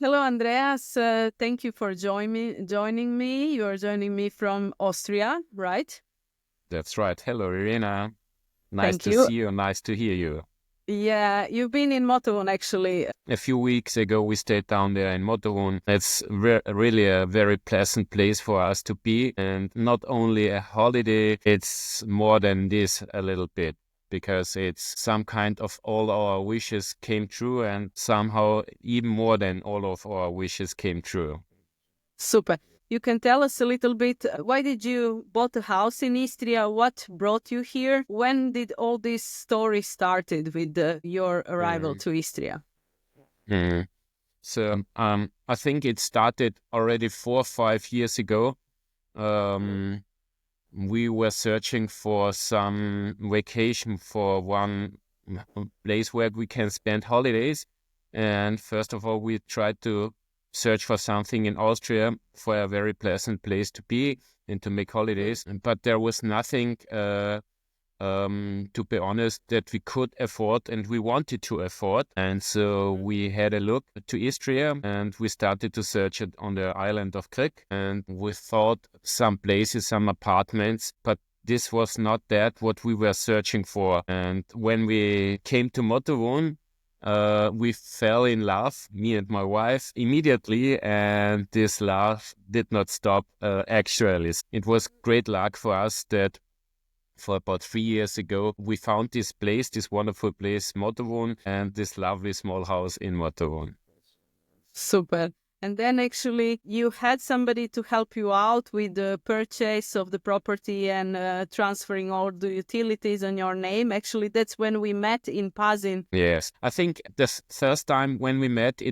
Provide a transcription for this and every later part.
Hello, Andreas. Thank you for joining me. You are joining me from Austria, right? That's right. Hello, Irina. Nice Thank to you. see you. Nice to hear you. Yeah, you've been in Motovun actually. A few weeks ago, we stayed down there in Motorun. It's really a very pleasant place for us to be. And not only a holiday, it's more than this a little bit, because it's some kind of all our wishes came true, and somehow even more than all of our wishes came true. Super. You can tell us a little bit, why did you bought a house in Istria? What brought you here? When did all this story started with your arrival Mm. to Istria? Mm. I think it started already 4 or 5 years ago. Um, we were searching for some vacation for one place where we can spend holidays. And first of all, we tried to search for something in Austria for a very pleasant place to be and to make holidays. But there was nothing, to be honest, that we could afford and we wanted to afford. And so we had a look to Istria and we started to search it on the island of Krk. And we thought some places, some apartments, but this was not that what we were searching for. And when we came to Motorwohn, we fell in love, me and my wife, immediately, and this love did not stop. Actually, it was great luck for us that for about 3 years ago, we found this place, this wonderful place, Motorwohn, and this lovely small house in Motorwohn. Super. And then actually you had somebody to help you out with the purchase of the property and transferring all the utilities on your name. Actually, that's when we met in Pazin. Yes, I think the first time when we met,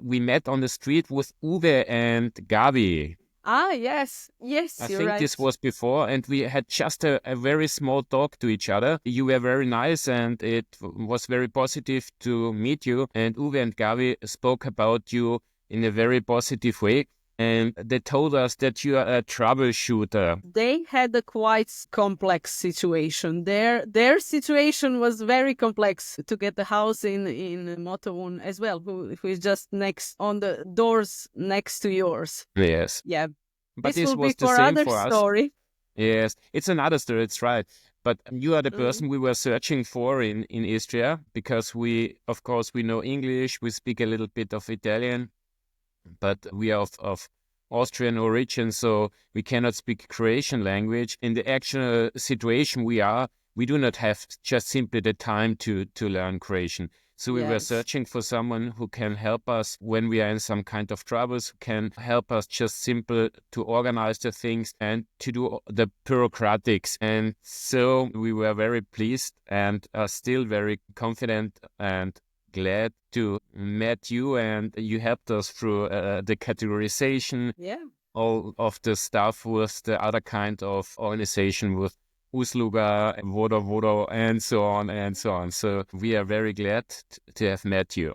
we met on the street with Uwe and Gabi. Ah, yes. Yes, I you're think right. this was before, and we had just a very small talk to each other. You were very nice, and it was very positive to meet you. And Uwe and Gavi spoke about you in a very positive way. And they told us that you are a troubleshooter. They had a quite complex situation. Their situation was very complex to get the house in Motovun as well, who is just next on the doors next to yours. Yes. Yeah. But This this will be was the for same other for us. story. Yes, it's another story, it's right. But you are the Mm. person we were searching for in Istria, because of course, we know English, we speak a little bit of Italian, but we are of Austrian origin, so we cannot speak Croatian language. In the actual situation we do not have just simply the time to learn Croatian. So we were Yes. searching for someone who can help us when we are in some kind of troubles, who can help us just simple to organize the things and to do the bureaucratics. And so we were very pleased and are still very confident and glad to met you, and you helped us through the categorization, Yeah. all of the stuff with the other kind of organization with Usluga, Vodo, and so on and so on. So we are very glad to have met you.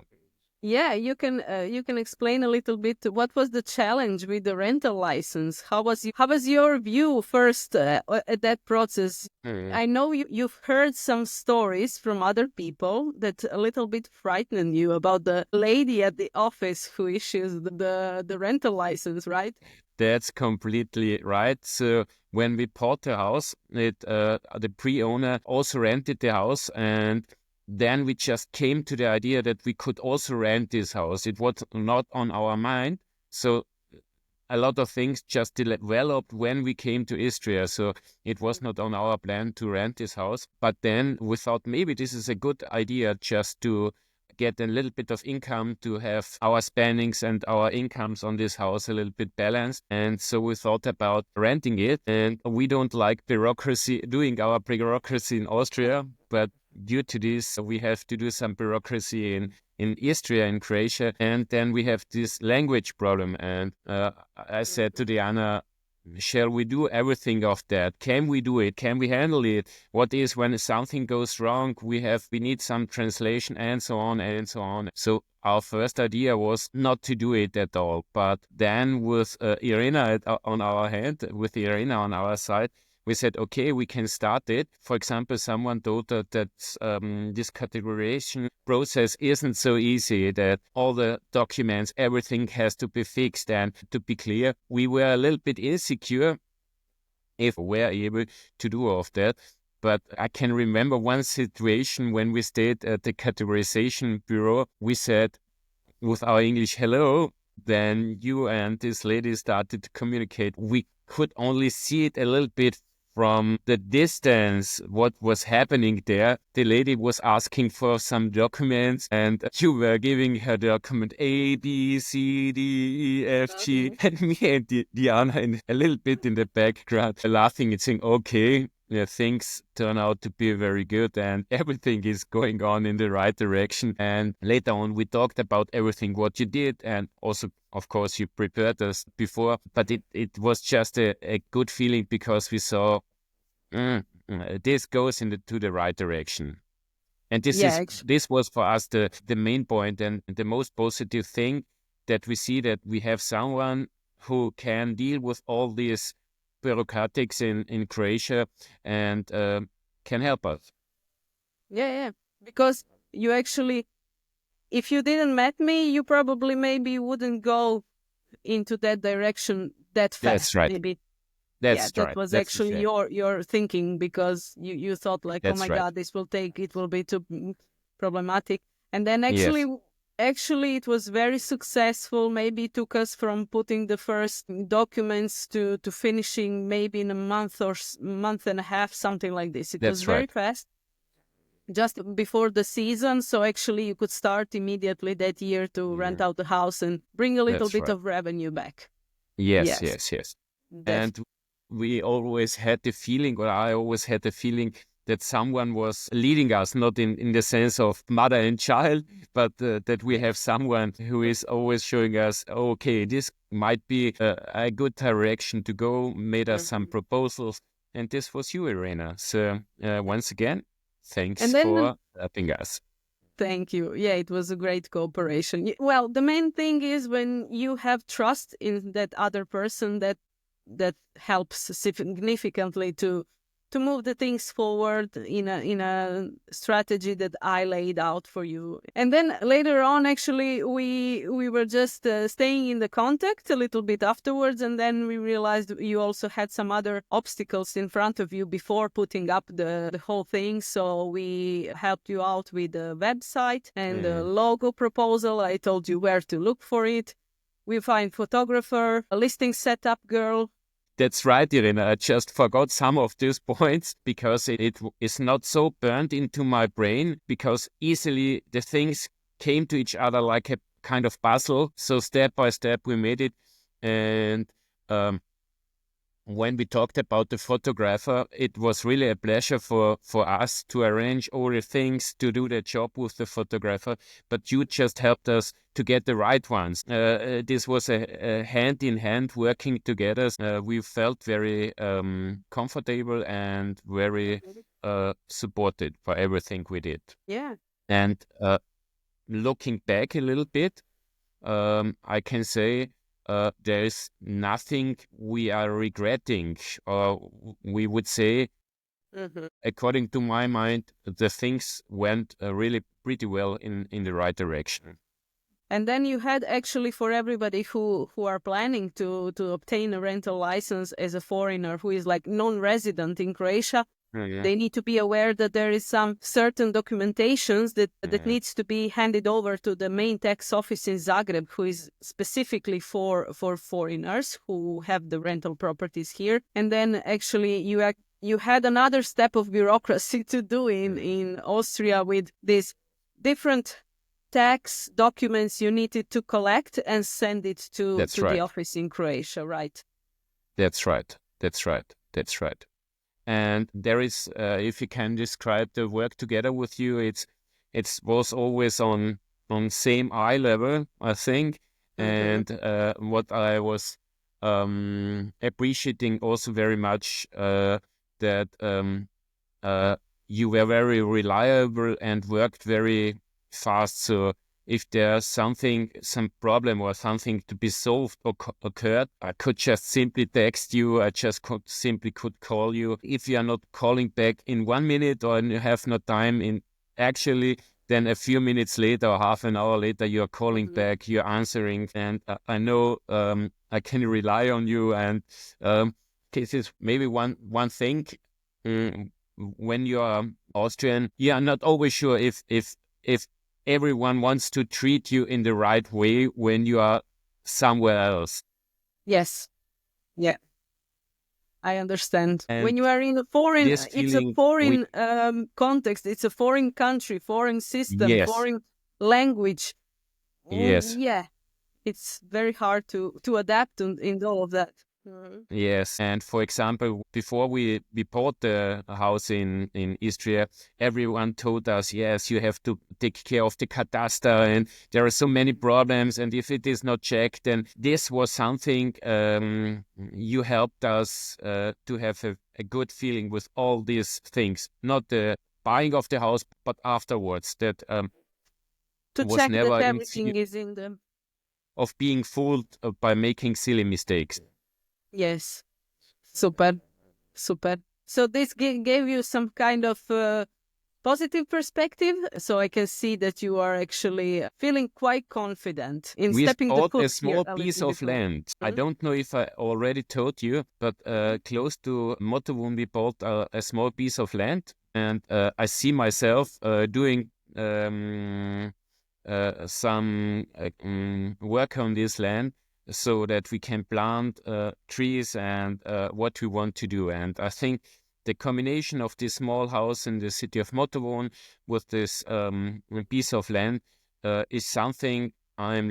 Yeah, you can explain a little bit what was the challenge with the rental license? How was your view first at that process? Mm. I know you've heard some stories from other people that a little bit frightened you about the lady at the office who issues the rental license, right? That's completely right. So when we bought the house, the pre-owner also rented the house, and then we just came to the idea that we could also rent this house. It was not on our mind. So a lot of things just developed when we came to Istria. So it was not on our plan to rent this house. But then we thought maybe this is a good idea just to get a little bit of income, to have our spendings and our incomes on this house a little bit balanced. And so we thought about renting it. And we don't like doing our bureaucracy in Austria, but due to this, we have to do some bureaucracy in Istria, in Croatia, and then we have this language problem. And I said to Diana, shall we do everything of that? Can we do it? Can we handle it? What is when something goes wrong? We need some translation and so on and so on. So our first idea was not to do it at all. But then with Irina on our hand, with Irina on our side, we said, okay, we can start it. For example, someone told us that this categorization process isn't so easy, that all the documents, everything has to be fixed. And to be clear, we were a little bit insecure if we were able to do all of that. But I can remember one situation when we stayed at the categorization bureau. We said with our English, hello. Then you and this lady started to communicate. We could only see it a little bit from the distance, what was happening there. The lady was asking for some documents, and you were giving her document A, B, C, D, E, F, G, and me and Diana a little bit in the background laughing and saying, okay, yeah, things turn out to be very good and everything is going on in the right direction. And later on, we talked about everything, what you did. And also, of course, you prepared us before. But it was just a good feeling because we saw this goes to the right direction. And this was for us the main point and the most positive thing, that we see that we have someone who can deal with all these bureaucratics in Croatia and can help us. Yeah. Because you actually, if you didn't met me, you probably maybe wouldn't go into that direction that fast. That's right. Maybe. That was actually your thinking, because you thought like, That's oh my right. God, it will be too problematic. And then actually it was very successful. Maybe it took us from putting the first documents to finishing maybe in a month or month and a half, something like this. It was very fast, just before the season. So actually you could start immediately that year to rent out the house and bring a little bit of revenue back. Yes. And we always had the feeling, or I always had the feeling, that someone was leading us, not in the sense of mother and child, but that we have someone who is always showing us, okay, this might be a good direction to go, made us some proposals. And this was you, Irena. So once again, thanks for helping us. Thank you. Yeah, it was a great cooperation. Well, the main thing is when you have trust in that other person, that helps significantly to move the things forward in a strategy that I laid out for you. And then later on, actually, we were just staying in the contact a little bit afterwards, and then we realized you also had some other obstacles in front of you before putting up the whole thing. So we helped you out with the website and the logo proposal. I told you where to look for it. We find photographer, a listing setup girl. That's right, Irina. I just forgot some of these points because it is not so burned into my brain, because easily the things came to each other like a kind of puzzle. So step by step we made it. And when we talked about the photographer, it was really a pleasure for us to arrange all the things to do the job with the photographer. But you just helped us to get the right ones. This was a hand-in-hand working together. We felt very comfortable and very supported for everything we did. Yeah. And looking back a little bit, I can say there is nothing we are regretting, or we would say, according to my mind, the things went really pretty well in the right direction. And then you had actually, for everybody who are planning to obtain a rental license as a foreigner who is like non-resident in Croatia, they need to be aware that there is some certain documentations that needs to be handed over to the main tax office in Zagreb, who is specifically for foreigners who have the rental properties here. And then actually you had another step of bureaucracy to do in Austria with these different tax documents you needed to collect and send it to the office in Croatia, right? That's right. And there is, if you can describe the work together with you, it was always on same eye level, I think. And what I was appreciating also very much, that you were very reliable and worked very fast. So if there's some problem or something to be solved or occurred, I could just simply text you. I just could call you. If you are not calling back in 1 minute or you have no time in actually, then a few minutes later or half an hour later, you're calling back, you're answering, and I know I can rely on you. And this is maybe one thing. When you are Austrian, you are not always sure if everyone wants to treat you in the right way when you are somewhere else. Yes. Yeah. I understand. And When you are in a foreign, this it's a feeling, foreign context. It's a foreign country, foreign system, yes, foreign language. yes. Yeah, it's very hard to adapt in all of that. Mhm. Yes, and for example, before we bought the house in Istria, everyone told us, yes, you have to take care of the cataster, and there are so many problems, and if it is not checked, then this was something you helped us to have a good feeling with all these things, not the buying of the house, but afterwards, that To was check that never in fear everything is in the of being fooled by making silly mistakes. yes. Super, super. So this gave you some kind of positive perspective. So I can see that you are actually feeling quite confident in We stepping the bought a foot here small a piece little of bit more. land. I Mhm. don't know if I already told you, but close to Motovun, we bought a small piece of land, and I see myself doing some work on this land so that we can plant trees and what we want to do. And I think the combination of this small house in the city of Motovun with this piece of land is something I'm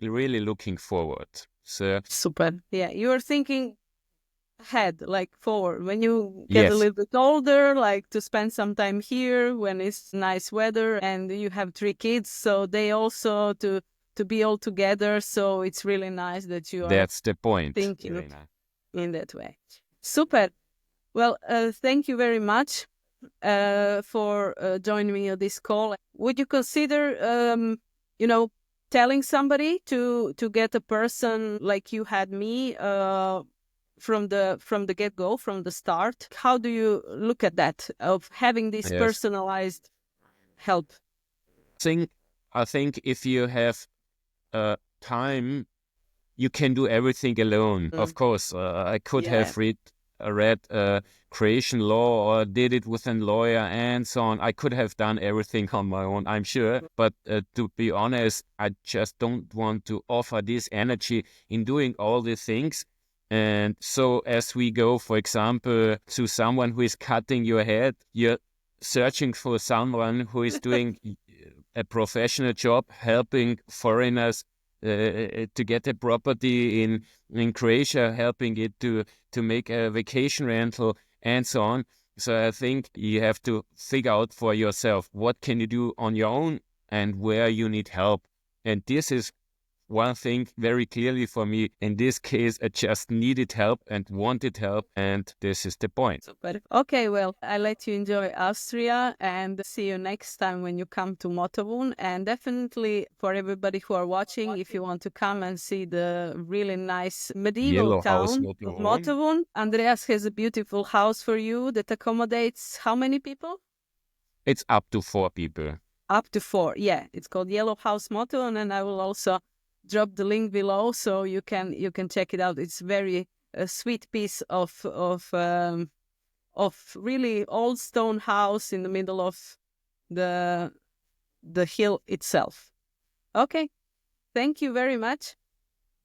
really looking forward. So Super. Yeah, you're thinking ahead, like forward. When you get a yes, little bit older, like to spend some time here when it's nice weather, and you have 3 kids, so they also to be all together. So it's really nice that you are that's the point, thinking Irina. in that way. Super. Well, thank you very much for joining me on this call. Would you consider, you know, telling somebody to get a person like you had me from the get go, from the start? How do you look at that of having this Yes. personalized help? Think I think if you have time, you can do everything alone. Of Mm. course, I could Yeah, have read Croatian law or did it with a lawyer and so on. I could have done everything on my own, I'm sure. But to be honest, I just don't want to offer this energy in doing all these things. And so, as we go, for example, to someone who is cutting your head, you're searching for someone who is doing a professional job, helping foreigners to get a property in Croatia, helping it to make a vacation rental and so on. So I think you have to figure out for yourself what can you do on your own and where you need help. And this is one thing very clearly for me. In this case, I just needed help and wanted help, and this is the point. super. Okay, well, I let you enjoy Austria and see you next time when you come to Motovun. And definitely for everybody who are watching, if you want to come and see the really nice medieval Yellow House town of Motorhome. Motovun, Andreas has a beautiful house for you that accommodates how many people? It's up to 4 people. Up to 4. Yeah, it's called Yellow House Motovun, and I will also drop the link below so you can check it out. It's very a sweet piece of really old stone house in the middle of the the hill itself. Okay, thank you very much.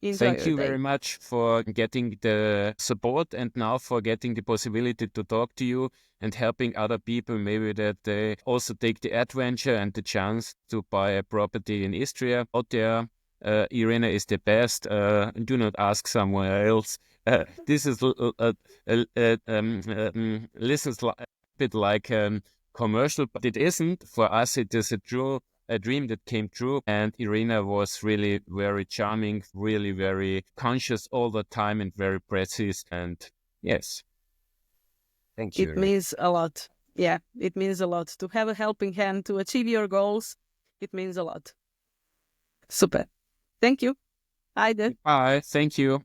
Enjoy Thank your you day. very much for getting the support and now for getting the possibility to talk to you and helping other people maybe that they also take the adventure and the chance to buy a property in Istria. Out there, Irina is the best. Do not ask somewhere else. This is listens a bit like commercial, but it isn't. For us, it is a dream that came true. And Irina was really very charming, really very conscious all the time and very precise. And yes, thank It you. means a lot. Yeah, it means a lot to have a helping hand to achieve your goals. It means a lot. Super. Thank you. Heide. Bye. Thank you.